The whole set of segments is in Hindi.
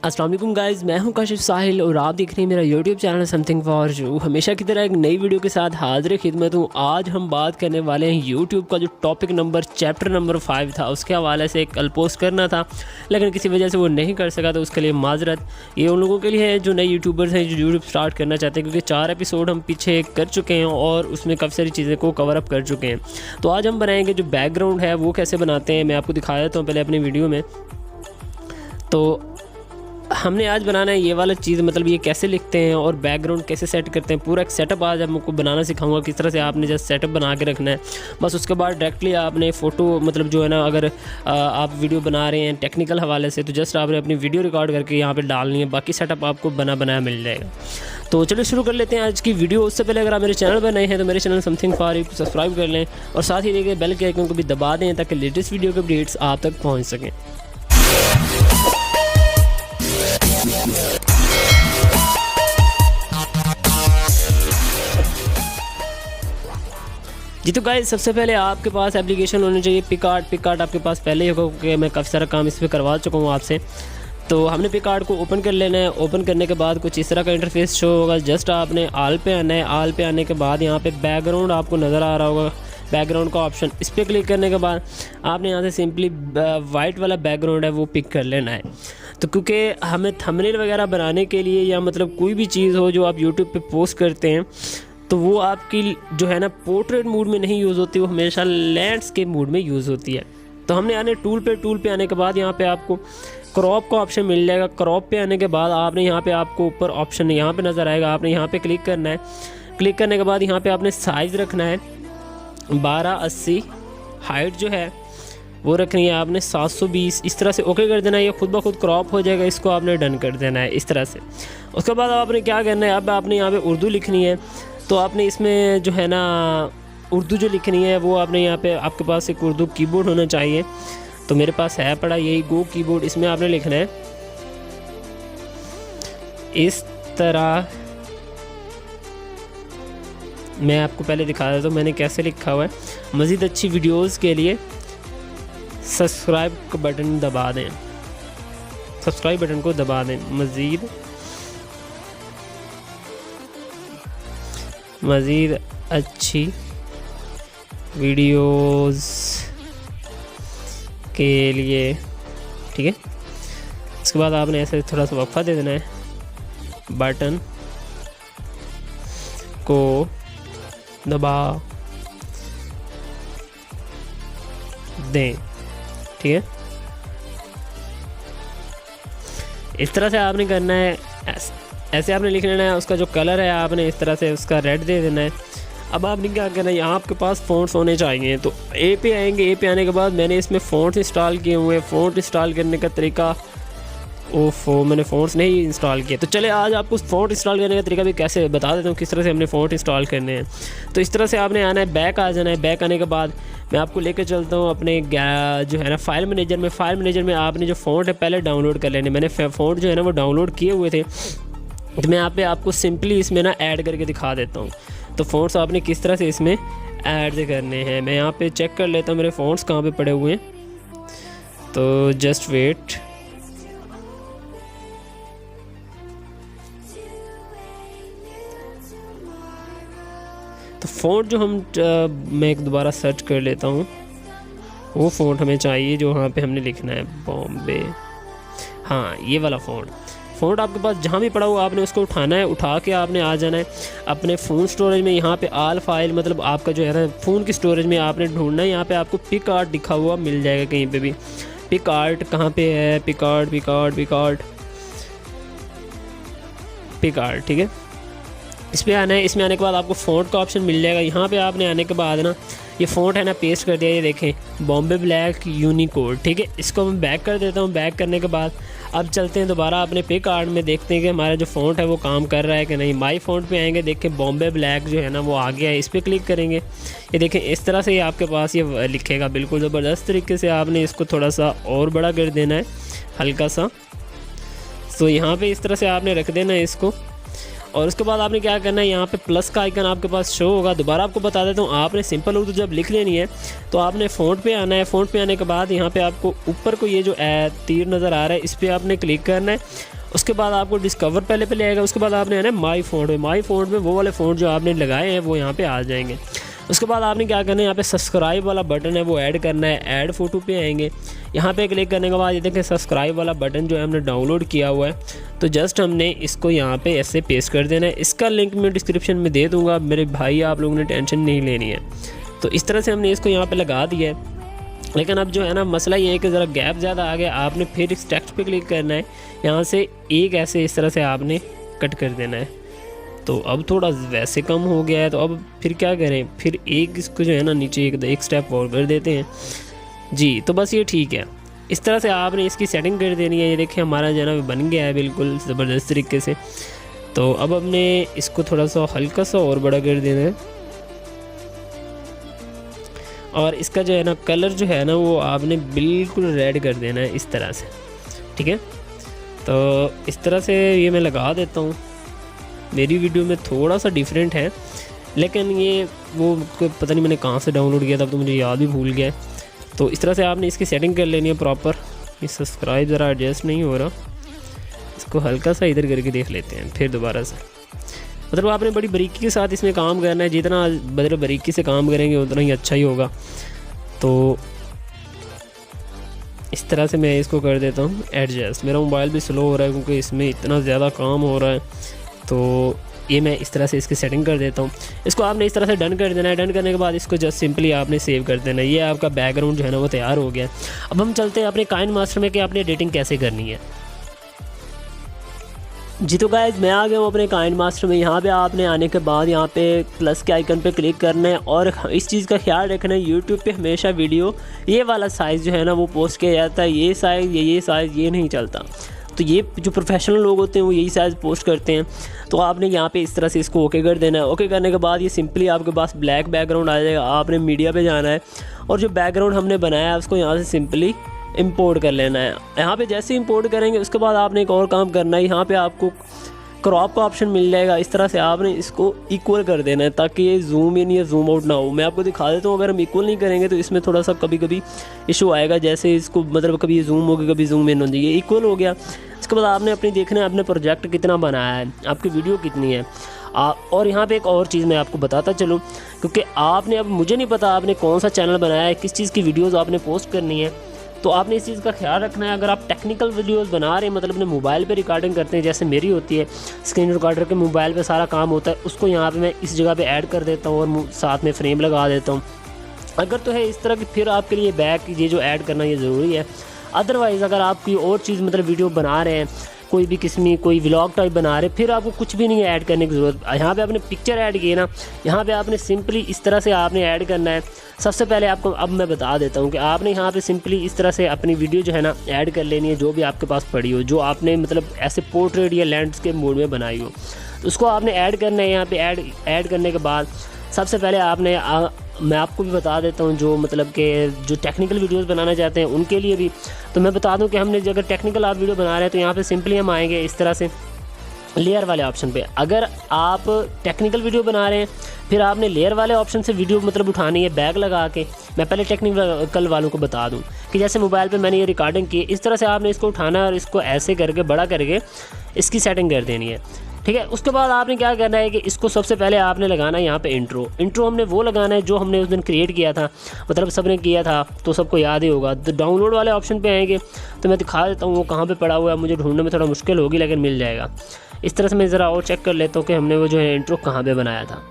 अस्सलाम वालेकुम गाइज़, मैं हूं काशिफ साहिल और आप देख रहे हैं मेरा YouTube channel something for you. हमेशा की तरह एक नई वीडियो के साथ हाजिर खिदमत हूं। आज हम बात करने वाले हैं यूट्यूब का जो टॉपिक नंबर चैप्टर नंबर 5 था, उसके हवाले से कल पोस्ट करना था लेकिन किसी वजह से वो नहीं कर सका, तो उसके लिए माजरत। ये उन लोगों के लिए है जो नए यूट्यूबर्स हैं जो यूट्यूब स्टार्ट करना चाहते हैं, क्योंकि 4 एपिसोड हम पीछे कर चुके हैं और उसमें काफ़ी सारी चीज़ें को कवर अप कर चुके हैं। तो आज हम बनाएंगे जो बैकग्राउंड है वो कैसे बनाते हैं, मैं आपको दिखा देता हूँ पहले अपनी वीडियो में। तो हमने आज बनाना है ये वाला चीज़, मतलब ये कैसे लिखते हैं और बैकग्राउंड कैसे सेट करते हैं, पूरा एक सेटअप आज आपको बनाना सिखाऊंगा किस तरह से आपने जस्ट सेटअप बना के रखना है। बस उसके बाद डायरेक्टली आपने फ़ोटो मतलब जो है ना, अगर आप वीडियो बना रहे हैं टेक्निकल हवाले से तो जस्ट आपने अपनी वीडियो रिकॉर्ड करके यहाँ पे डालनी है, बाकी सेटअप आपको बना बनाया मिल जाएगा। तो चलिए शुरू कर लेते हैं आज की वीडियो। उससे पहले अगर आप मेरे चैनल पर नए हैं तो मेरे चैनल समथिंग फॉर यू को सब्सक्राइब कर लें और साथ ही देखिए बेल के आइकन को भी दबा दें ताकि लेटेस्ट वीडियो के अपडेट्स आप तक पहुँच सकें। जी तो गाइस, सबसे पहले आपके पास एप्लीकेशन होनी चाहिए पिकआर्ट आपके पास पहले ही होगा क्योंकि मैं काफ़ी सारा काम इस पर करवा चुका हूँ आपसे। तो हमने पिकआर्ट को ओपन कर लेना है। ओपन करने के बाद कुछ इस तरह का इंटरफेस शो होगा। जस्ट आपने आल पे आना है। आल पे आने के बाद यहाँ पे बैकग्राउंड आपको नज़र आ रहा होगा, बैकग्राउंड का ऑप्शन, इस पर क्लिक करने के बाद आपने यहाँ से सिंपली वाइट वाला बैकग्राउंड है वो पिक कर लेना है। तो क्योंकि हमें थंबनेल वगैरह बनाने के लिए या मतलब कोई भी चीज़ हो जो आप यूट्यूब पे पोस्ट करते हैं तो वो आपकी जो है ना पोर्ट्रेट मूड में नहीं यूज़ होती, वो हमेशा लैंडस्केप मूड में यूज़ होती है। तो हमने आने टूल पे आने के बाद यहाँ पे आपको क्रॉप का ऑप्शन मिल जाएगा। क्रॉप पे आने के बाद आपने यहाँ पे आपको ऊपर ऑप्शन यहाँ पे नज़र आएगा, आपने यहाँ पे क्लिक करना है। क्लिक करने के बाद यहाँ पे आपने साइज़ रखना है 1280, हाइट जो है वो रखनी है आपने 720। इस तरह से ओके कर देना है, ये खुद ब खुद क्रॉप हो जाएगा। इसको आपने डन कर देना है इस तरह से। उसके बाद आपने क्या करना है, अब आपने यहाँ पे उर्दू लिखनी है। तो आपने इसमें जो है ना उर्दू जो लिखनी है वो आपने यहाँ पे, आपके पास एक उर्दू कीबोर्ड होना चाहिए। तो मेरे पास है पड़ा यही गो कीबोर्ड, इसमें आपने लिखना है इस तरह। मैं आपको पहले दिखा देता हूँ मैंने कैसे लिखा हुआ है। मज़ीद अच्छी वीडियोस के लिए सब्सक्राइब का बटन दबा दें, सब्सक्राइब बटन को दबा दें। मज़ीद अच्छी वीडियोस के लिए, ठीक है। इसके बाद आपने ऐसे थोड़ा सा वक्फा दे देना है, बटन को दबा दें, ठीक है। इस तरह से आपने करना है, ऐसे आपने लिख लेना है। उसका जो कलर है आपने इस तरह से उसका रेड दे देना है। अब आपने क्या करना है, यहाँ आपके पास फ़ॉन्ट्स होने चाहिए। तो ए पे आएंगे। ए पे आने के बाद मैंने इसमें फ़ॉन्ट्स इंस्टॉल किए हुए हैं। फ़ॉन्ट इंस्टॉल करने का तरीका, ओफो मैंने फ़ॉन्ट्स नहीं इंस्टॉल किए। तो चले आज आपको फ़ॉन्ट इंस्टॉल करने का तरीका भी कैसे बता देता हूँ, किस तरह से हमने फ़ॉन्ट इंस्टॉल करने हैं। तो इस तरह से आपने आना है, बैक आ जाना है। बैक आने के बाद मैं आपको लेकर चलता हूँ अपने जो है ना फाइल मैनेजर में। फाइल मैनेजर में आपने जो फ़ॉन्ट है पहले डाउनलोड कर लेने। मैंने फ़ॉन्ट जो है ना वो डाउनलोड किए हुए थे, तो मैं यहाँ पे आपको सिंपली इसमें ना ऐड करके दिखा देता हूँ। तो फ़ॉन्ट्स आपने किस तरह से इसमें ऐड करने हैं, मैं यहाँ पे चेक कर लेता हूँ मेरे फ़ॉन्ट्स कहाँ पे पड़े हुए हैं। तो जस्ट वेट, तो फ़ॉन्ट जो हम मैं एक दोबारा सर्च कर लेता हूँ, वो फ़ॉन्ट हमें चाहिए जो वहाँ पे हमने लिखना है बॉम्बे। हाँ, ये वाला फ़ॉन्ट आपके पास जहाँ भी पड़ा हुआ आपने उसको उठाना है। उठा के आपने आ जाना है अपने फ़ोन स्टोरेज में। यहाँ पे आल फाइल मतलब आपका जो है ना फ़ोन की स्टोरेज में आपने ढूंढना है। यहाँ पे आपको पिकआर्ट लिखा हुआ मिल जाएगा कहीं पे भी। पिकआर्ट कहाँ पे है, पिकआर्ट, ठीक है। इस पर आना है। इसमें आने के बाद आपको फ़ॉन्ट का ऑप्शन मिल जाएगा। यहाँ पे आपने आने के बाद ना ये फ़ॉन्ट है ना पेस्ट कर दिया, ये देखें बॉम्बे ब्लैक यूनिकोड, ठीक है। इसको मैं बैक कर देता हूँ। बैक करने के बाद अब चलते हैं दोबारा अपने पिकआर्ट में, देखते हैं कि हमारा जो फ़ॉन्ट है वो काम कर रहा है कि नहीं। माई फ़ॉन्ट पे आएंगे, देखें बॉम्बे ब्लैक जो है ना वो आ गया है। इस पर क्लिक करेंगे, ये देखें इस तरह से ये आपके पास ये लिखेगा बिल्कुल ज़बरदस्त तरीके से। आपने इसको थोड़ा सा और बड़ा कर देना है हल्का सा। तो यहाँ पे इस तरह से आपने रख देना है इसको। और उसके बाद आपने क्या करना है, यहाँ पे प्लस का आइकन आपके पास शो होगा। दोबारा आपको बता देता हूँ, आपने सिंपल उर्दू जब लिख लेनी है तो आपने फ़ॉन्ट पे आना है। फ़ॉन्ट पे आने के बाद यहाँ पे आपको ऊपर को ये जो तीर नज़र आ रहा है इस पर आपने क्लिक करना है। उसके बाद आपको डिस्कवर पहले आएगा। उसके बाद आपने आना है माई फ़ॉन्ट में। माई फ़ॉन्ट में वो वाले फ़ॉन्ट जो आपने लगाए हैं वो यहाँ पर आ जाएंगे। उसके बाद आपने क्या करना है, यहाँ पे सब्सक्राइब वाला बटन है वो ऐड करना है। ऐड फ़ोटो पे आएंगे, यहाँ पे क्लिक करने के बाद ये देखें सब्सक्राइब वाला बटन जो है हमने डाउनलोड किया हुआ है, तो जस्ट हमने इसको यहाँ पे ऐसे पेस्ट कर देना है। इसका लिंक मैं डिस्क्रिप्शन में दे दूँगा मेरे भाई, आप लोगों ने टेंशन नहीं लेनी है। तो इस तरह से हमने इसको यहाँ पर लगा दिया है। लेकिन अब जो है ना मसला ये है कि ज़रा गैप ज़्यादा आ गया, आपने फिर इस टेक्स्ट पे क्लिक करना है, यहाँ से एक ऐसे इस तरह से आपने कट कर देना है। तो अब थोड़ा वैसे कम हो गया है, तो अब फिर क्या करें, फिर एक इसको जो है ना नीचे एक स्टेप और कर देते हैं जी। तो बस ये ठीक है, इस तरह से आपने इसकी सेटिंग कर देनी है। ये देखिए हमारा जो है ना बन गया है बिल्कुल ज़बरदस्त तरीके से। तो अब हमने इसको थोड़ा सा हल्का सा और बड़ा कर देना है, और इसका जो है ना कलर जो है ना वो आपने बिल्कुल रेड कर देना है इस तरह से, ठीक है। तो इस तरह से ये मैं लगा देता हूँ। मेरी वीडियो में थोड़ा सा डिफरेंट है, लेकिन ये वो पता नहीं मैंने कहाँ से डाउनलोड किया था, अब तो मुझे याद भी भूल गया है। तो इस तरह से आपने इसकी सेटिंग कर लेनी है प्रॉपर। ये सब्सक्राइब ज़रा एडजस्ट नहीं हो रहा, इसको हल्का सा इधर करके देख लेते हैं फिर दोबारा से। मतलब आपने बड़ी बारीकी के साथ इसमें काम करना है, जितना मतलब बारीकी से काम करेंगे उतना ही अच्छा ही होगा। तो इस तरह से मैं इसको कर देता हूँ एडजस्ट। मेरा मोबाइल भी स्लो हो रहा है क्योंकि इसमें इतना ज़्यादा काम हो रहा है, तो ये मैं इस तरह से इसकी सेटिंग कर देता हूँ। इसको आपने इस तरह से डन कर देना है। डन करने के बाद इसको जस्ट सिंपली आपने सेव कर देना है। ये आपका बैकग्राउंड जो है ना वो तैयार हो गया है। अब हम चलते हैं अपने काइनमास्टर में कि आपने एडिटिंग कैसे करनी है जी। तो गाइस मैं आ गया हूँ अपने काइनमास्टर में। यहाँ पे आपने आने के बाद यहाँ पे प्लस के आइकन पे क्लिक करना है, और इस चीज़ का ख्याल रखना है यूट्यूब पे हमेशा वीडियो ये वाला साइज़ जो है ना वो पोस्ट किया जाता है। ये साइज़ ये साइज़ ये नहीं चलता। तो ये जो प्रोफेशनल लोग होते हैं वो यही साइज़ पोस्ट करते हैं। तो आपने यहाँ पे इस तरह से इसको ओके कर देना है। ओके करने के बाद ये सिंपली आपके पास ब्लैक बैकग्राउंड आ जाएगा। आपने मीडिया पे जाना है, और जो बैकग्राउंड हमने बनाया है उसको यहाँ से सिंपली इंपोर्ट कर लेना है। यहाँ पे जैसे इंपोर्ट करेंगे उसके बाद आपने एक और काम करना है, यहाँ पे आपको क्रॉप का ऑप्शन मिल जाएगा। इस तरह से आपने इसको इक्वल कर देना है ताकि ये जूम इन या जूम आउट ना हो। मैं आपको दिखा देता हूँ, अगर हम इक्वल नहीं करेंगे तो इसमें थोड़ा सा कभी कभी इशू आएगा, जैसे इसको मतलब कभी ये जूम होगी कभी जूम इन हो जाएगी। इक्वल हो गया। इसके बाद आपने अपनी देखना है अपने प्रोजेक्ट कितना बनाया है, आपकी वीडियो कितनी है। और यहाँ पे एक और चीज़ मैं आपको बताता चलूँ, क्योंकि आपने अब मुझे नहीं पता आपने कौन सा चैनल बनाया है, किस चीज़ की वीडियोज़ आपने पोस्ट करनी है। तो आपने इस चीज़ का ख्याल रखना है। अगर आप टेक्निकल वीडियोस बना रहे हैं, मतलब अपने मोबाइल पे रिकॉर्डिंग करते हैं, जैसे मेरी होती है स्क्रीन रिकॉर्डर के मोबाइल पे सारा काम होता है, उसको यहाँ पे मैं इस जगह पे ऐड कर देता हूँ और साथ में फ्रेम लगा देता हूँ। अगर तो है इस तरह की, फिर आपके लिए बैक ये जो ऐड करना ये ज़रूरी है। अदरवाइज़ अगर आप कोई और चीज़ मतलब वीडियो बना रहे हैं, कोई भी किस्म कोई व्लॉग टाइप बना रहे, फिर आपको कुछ भी नहीं ऐड करने की ज़रूरत। यहाँ पे आपने पिक्चर ऐड की है ना, यहाँ पे आपने सिंपली इस तरह से आपने ऐड करना है। सबसे पहले आपको अब मैं बता देता हूँ कि आपने यहाँ पे सिंपली इस तरह से अपनी वीडियो जो है ना ऐड कर लेनी है, जो भी आपके पास पड़ी हो, जो आपने मतलब ऐसे पोर्ट्रेट या लैंडस्केप मोड में बनाई हो, उसको आपने ऐड करना है। यहाँ पे ऐड करने के बाद सबसे पहले आपने मैं आपको भी बता देता हूँ, जो मतलब कि जो टेक्निकल वीडियोस बनाना चाहते हैं उनके लिए भी, तो मैं बता दूँ कि हमने अगर टेक्निकल आप वीडियो बना रहे हैं तो यहाँ पे सिंपली हम आएंगे इस तरह से लेयर वाले ऑप्शन पे। अगर आप टेक्निकल वीडियो बना रहे हैं फिर आपने लेयर वाले ऑप्शन से वीडियो मतलब उठानी है बैक लगा के। मैं पहले टेक्निकल वालों को बता दूं कि जैसे मोबाइल पे मैंने ये रिकॉर्डिंग की, इस तरह से आपने इसको उठाना है और इसको ऐसे करके बड़ा करके इसकी सेटिंग कर देनी है, ठीक है। उसके बाद आपने क्या करना है कि इसको सबसे पहले आपने लगाना है यहाँ पे इंट्रो हमने वो लगाना है जो हमने उस दिन क्रिएट किया था, मतलब सबने किया था तो सबको याद ही होगा। तो डाउनलोड वाले ऑप्शन पे आएंगे तो मैं दिखा देता हूँ वो कहाँ पे पड़ा हुआ है, मुझे ढूंढने में थोड़ा मुश्किल होगी लेकिन मिल जाएगा। इस तरह से मैं ज़रा और चेक कर लेता हूँ कि हमने वो जो है इंट्रो कहाँ पर बनाया था।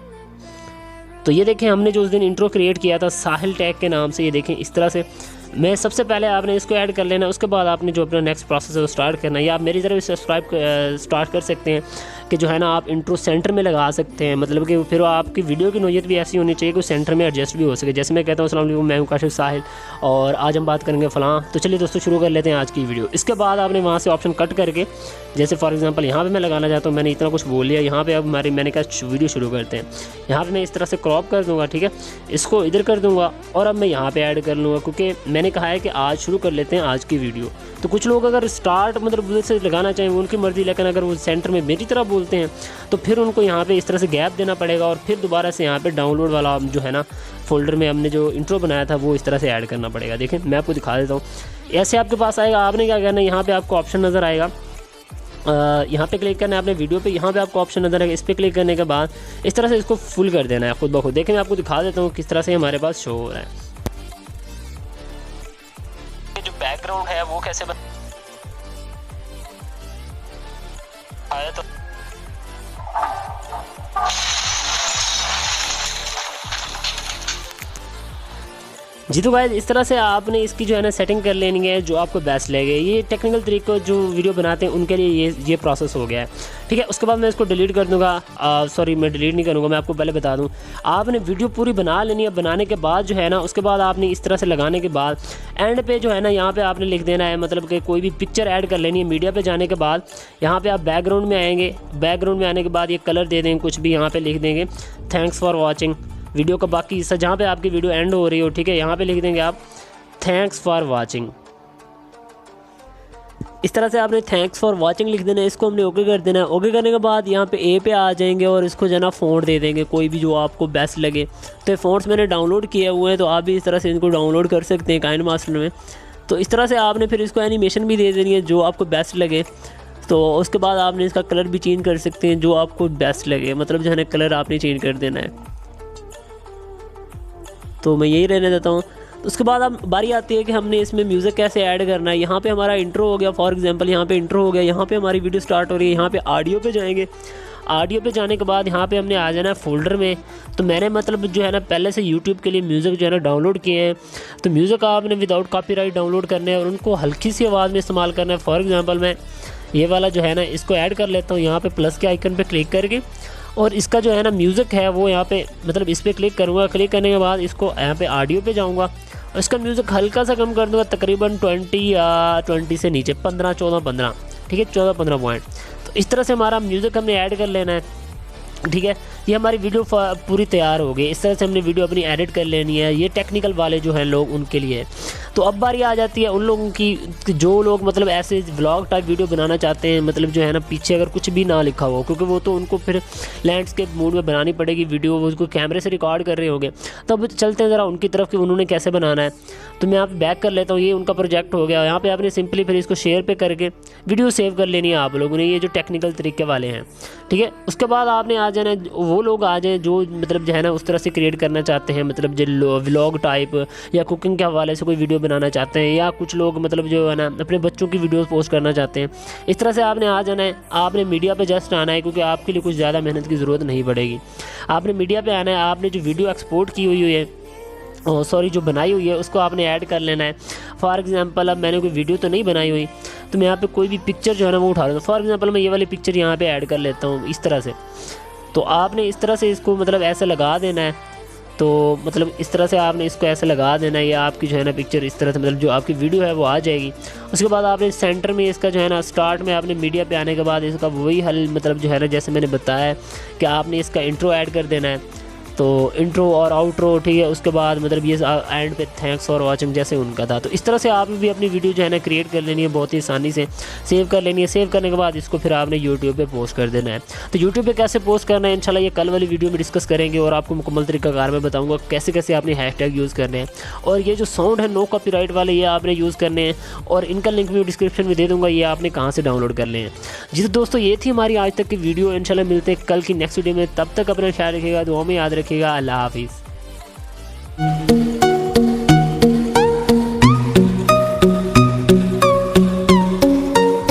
तो ये देखें हमने जो उस दिन इंट्रो क्रिएट किया था साहिल टैग के नाम से, ये देखें इस तरह से। मैं सबसे पहले आपने इसको ऐड कर लेना है, उसके बाद आपने जो अपना नेक्स्ट प्रोसेस है वो स्टार्ट करना है। या आप मेरी तरफ सब्सक्राइब स्टार्ट कर सकते हैं कि जो है ना आप इंट्रो सेंटर में लगा सकते हैं, मतलब कि फिर आपकी वीडियो की नोयत भी ऐसी होनी चाहिए कि सेंटर में एडजस्ट भी हो सके। जैसे मैं कहता हूँ अस्सलाम वालेकुम, मैं हूँ काशिफ साहिल और आज हम बात करेंगे फ़लाँ। तो चलिए दोस्तों शुरू कर लेते हैं आज की वीडियो। इसके बाद आपने वहाँ से ऑप्शन कट करके, जैसे फॉर एग्जांपल यहाँ पे मैं लगाना चाहता हूँ, मैंने इतना कुछ बोल लिया, यहाँ पे अब मैंने कहा वीडियो शुरू करते हैं। यहाँ पे मैं इस तरह से क्रॉप कर दूँगा, ठीक है, इसको इधर कर दूँगा और अब मैं यहाँ पे ऐड कर लूँगा, क्योंकि मैंने कहा है कि आज शुरू कर लेते हैं आज की वीडियो। तो कुछ लोग अगर स्टार्ट मतलब से लगाना चाहें वो उनकी मर्ज़ी, लेकिन अगर वो सेंटर में मेरी तरह बोलते हैं, तो फिर उनको यहाँ पे इस तरह से गैप देना पड़ेगा और फिर दोबारा से यहाँ पे डाउनलोड वाला जो है ना फ़ोल्डर में हमने जो इंट्रो बनाया था वो इस तरह से ऐड करना पड़ेगा। देखें मैं आपको दिखा देता हूँ। ऐसे आपके पास आएगा, आपने क्या करना है, यहाँ पर आपको ऑप्शन नज़र आएगा, यहाँ पे क्लिक करना है अपने वीडियो पे, यहाँ पे आपको ऑप्शन नज़र आएगा, इस पर क्लिक करने के बाद इस तरह से इसको फुल कर देना है खुद ब खुद। देखें मैं आपको दिखा देता हूँ किस तरह से हमारे पास शो हो रहा है। जो बैकग्राउंड है वो कैसे आया तो जी। तो गाइस इस तरह से आपने इसकी जो है ना सेटिंग कर लेनी है जो आपको बेस्ट लगे। ये टेक्निकल तरीके जो वीडियो बनाते हैं उनके लिए ये प्रोसेस हो गया है, ठीक है। उसके बाद मैं इसको डिलीट कर दूंगा, सॉरी मैं डिलीट नहीं करूँगा, मैं आपको पहले बता दूं, आपने वीडियो पूरी बना लेनी है। बनाने के बाद जो है ना उसके बाद आपने इस तरह से लगाने के बाद एंड पे जो है ना यहाँ पर आपने लिख देना है, मतलब कि कोई भी पिक्चर ऐड कर लेनी है। मीडिया पर जाने के बाद यहाँ पर आप बैकग्राउंड में आएँगे, बैकग्राउंड में आने के बाद ये कलर दे देंगे, कुछ भी यहाँ पर लिख देंगे थैंक्स फॉर वॉचिंग। वीडियो का बाकी हिस्सा जहाँ पे आपकी वीडियो एंड हो रही हो, ठीक है, यहाँ पे लिख देंगे आप थैंक्स फॉर वाचिंग। इस तरह से आपने थैंक्स फॉर वाचिंग लिख देना है। इसको हमने ओके कर देना है। ओके करने के बाद यहाँ पे ए पे आ जाएंगे और इसको जो है ना फ़ॉन्ट दे देंगे कोई भी जो आपको बेस्ट लगे। तो ये फ़ॉन्ट्स मैंने डाउनलोड किए हुए हैं, तो आप भी इस तरह से इनको डाउनलोड कर सकते हैं काइनमास्टर में। तो इस तरह से आपने फिर इसको एनिमेशन भी दे देनी है जो आपको बेस्ट लगे। तो उसके बाद आपने इसका कलर भी चेंज कर सकते हैं जो आपको बेस्ट लगे, मतलब जो है ना कलर आपने चेंज कर देना है। तो मैं यही रहने देता हूँ। तो उसके बाद अब बारी आती है कि हमने इसमें म्यूज़िक कैसे ऐड करना है। यहाँ पे हमारा इंट्रो हो गया, फॉर एग्जांपल यहाँ पे इंट्रो हो गया, यहाँ पे हमारी वीडियो स्टार्ट हो रही है। यहाँ पे ऑडियो पे जाएंगे, ऑडियो पे जाने के बाद यहाँ पे हमने आ जाना है फ़ोल्डर में। तो मैंने मतलब जो है ना पहले से यूट्यूब के लिए म्यूज़िक जो है ना डाउनलोड किए हैं। तो म्यूज़िक आपने विदाउट कॉपीराइट डाउनलोड करने हैं और उनको हल्की सी आवाज़ में इस्तेमाल करना है। फॉर एग्ज़ाम्पल मैं ये वाला जो है ना इसको ऐड कर लेता हूँ यहाँ पर प्लस के आइकन पर क्लिक करके, और इसका जो है ना म्यूज़िक है वो यहाँ पे मतलब इस पर क्लिक करूँगा। क्लिक करने के बाद इसको यहाँ पे ऑडियो पे जाऊँगा और इसका म्यूज़िक हल्का सा कम कर दूँगा, तकरीबन 20 या 20 से नीचे 15, 14, 15, ठीक है, 14, 15 पॉइंट। तो इस तरह से हमारा म्यूज़िक हमने ऐड कर लेना है, ठीक है। ये हमारी वीडियो पूरी तैयार हो गई। इस तरह से हमने वीडियो अपनी एडिट कर लेनी है। ये टेक्निकल वाले जो हैं लोग उनके लिए। तो अब बारी आ जाती है उन लोगों की जो लोग मतलब ऐसे व्लॉग टाइप वीडियो बनाना चाहते हैं, मतलब जो है ना पीछे अगर कुछ भी ना लिखा हो, क्योंकि वो तो उनको फिर लैंडस्केप मोड में बनानी पड़ेगी वीडियो, वो उसको कैमरे से रिकॉर्ड कर रहे होंगे। तो अब चलते हैं ज़रा उनकी तरफ कि उन्होंने कैसे बनाना है। तो मैं यहाँ पे बैक कर लेता हूँ, ये उनका प्रोजेक्ट हो गया। यहाँ पे आपने सिंपली फिर इसको शेयर पे करके वीडियो सेव कर लेनी है आप लोगों ने, ये जो टेक्निकल तरीके वाले हैं, ठीक है। उसके बाद आपने आ जाना, वो लोग आ जाएँ जो मतलब जो है ना उस तरह से क्रिएट करना चाहते हैं, मतलब जो व्लॉग टाइप या कुकिंग के हवाले से कोई वीडियो बनाना चाहते हैं, या कुछ लोग मतलब जो है ना अपने बच्चों की वीडियोस पोस्ट करना चाहते हैं। इस तरह से आपने आ जाना है। आपने मीडिया पे जस्ट आना है, क्योंकि आपके लिए कुछ ज़्यादा मेहनत की ज़रूरत नहीं पड़ेगी। आपने मीडिया पे आना है, आपने जो वीडियो एक्सपोर्ट की हुई है, सॉरी जो बनाई हुई है, उसको आपने ऐड कर लेना है। फॉर एग्जांपल अब मैंने कोई वीडियो तो नहीं बनाई हुई, तो मैं यहाँ पे कोई भी पिक्चर जो है ना वो उठा रहा हूँ। फॉर एग्जांपल मैं ये वाली पिक्चर यहाँ पे ऐड कर लेता हूँ इस तरह से। तो आपने इस तरह से इसको मतलब ऐसे लगा देना है। तो मतलब इस तरह से आपने इसको ऐसे लगा देना है, या आपकी जो है ना पिक्चर इस तरह से मतलब जो आपकी वीडियो है वो आ जाएगी। उसके बाद आपने सेंटर में इसका जो है ना स्टार्ट में आपने मीडिया पे आने के बाद इसका वही हल मतलब जो है ना जैसे मैंने बताया कि आपने इसका इंट्रो ऐड कर देना है। तो इंट्रो और आउट्रो, ठीक है। उसके बाद मतलब ये एंड पे थैंक्स फॉर वाचिंग जैसे उनका था। तो इस तरह से आप भी अपनी वीडियो जो है ना क्रिएट कर लेनी है बहुत ही आसानी से, सेव कर लेनी है। सेव करने के बाद इसको फिर आपने यूट्यूब पे पोस्ट कर देना है। तो यूट्यूब पे कैसे पोस्ट करना है इंशाल्लाह ये कल वाली वीडियो में डिस्कस करेंगे, और आपको मुकम्मल तरीकाकार में बताऊँगा कैसे कैसे आपने हैशटैग यूज़ करने हैं। और ये जो साउंड है नो कॉपीराइट वाले, ये आपने यूज़ करने हैं, और इनका लिंक भी डिस्क्रिप्शन में दे दूँगा, ये आपने कहाँ से डाउनलोड कर लें। जी तो दोस्तों ये थी हमारी आज तक की वीडियो। इंशाल्लाह मिलते हैं कल की नेक्स्ट वीडियो में। तब तक अपना ख्याल रखिएगा, दुआ में याद रखिएगा। अल्लाह हाफिज़।